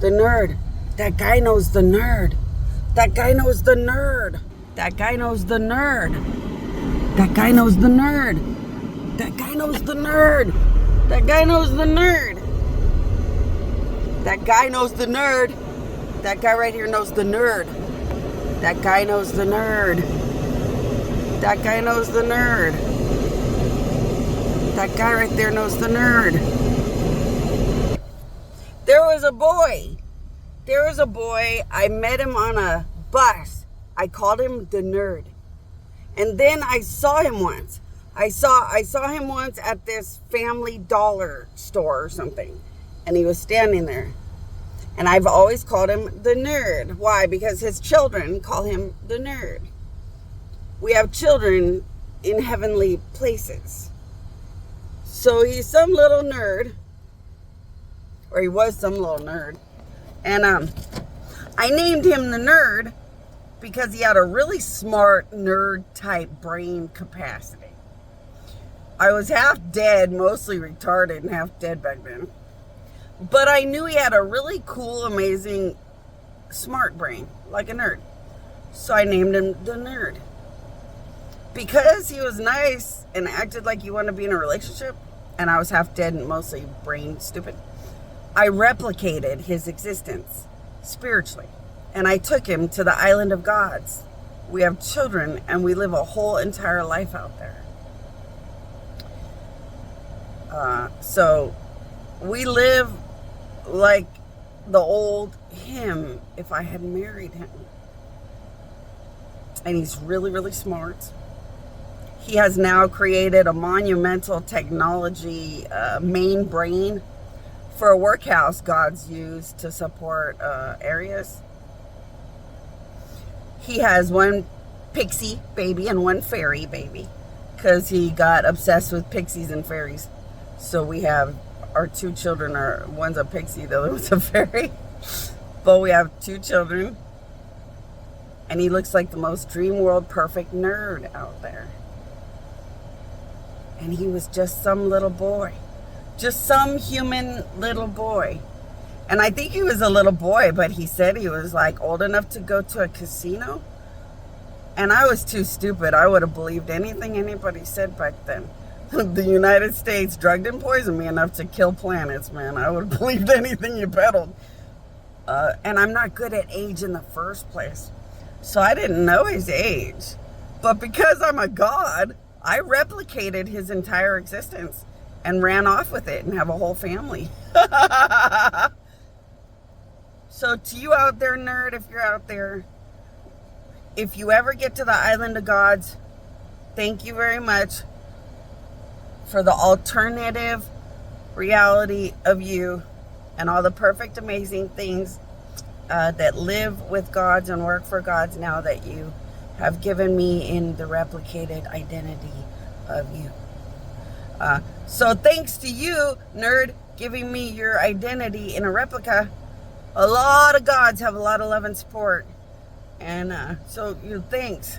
The nerd. That guy knows the nerd. That guy knows the nerd. That guy knows the nerd. That guy knows the nerd. That guy knows the nerd. That guy knows the nerd. That guy knows the nerd. That guy right here knows the nerd. That guy knows the nerd. That guy knows the nerd. That guy right there knows the nerd. There was a boy. There was a boy. I met him on a bus. I called him the nerd. And then I saw him once. I saw him once at this Family Dollar store or something. And he was standing there. And I've always called him the nerd. Why? Because his children call him the nerd. We have children in heavenly places. So he's some little nerd. Or he was some little nerd. And I named him the nerd because he had a really smart nerd type brain capacity. I was half dead, mostly retarded, and half dead back then. But I knew he had a really cool, amazing, smart brain, like a nerd. So I named him the nerd. Because he was nice and acted like he wanted to be in a relationship, and I was half dead and mostly brain stupid, I replicated his existence spiritually. And I took him to the island of gods. We have children, and we live a whole entire life out there. So we live like the old him if I had married him. And he's really, really smart. He has now created a monumental technology main brain for a workhouse gods use to support areas. He has one pixie baby and one fairy baby because he got obsessed with pixies and fairies. So we have our two children, one's a pixie, the other one's a fairy. But we have two children. And he looks like the most dream world perfect nerd out there. And he was just some little boy. Just some human little boy. And I think he was a little boy, but he said he was like old enough to go to a casino. And I was too stupid. I would have believed anything anybody said back then. The United States drugged and poisoned me enough to kill planets, man. I would have believed anything you peddled. And I'm not good at age in the first place. So I didn't know his age. But because I'm a god, I replicated his entire existence and ran off with it and have a whole family. So to you out there, nerd, if you're out there, if you ever get to the island of gods, thank you very much for the alternative reality of you and all the perfect, amazing things that live with gods and work for gods now that you have given me in the replicated identity of you. So thanks to you, nerd, giving me your identity in a replica. A lot of gods have a lot of love and support. And so thanks.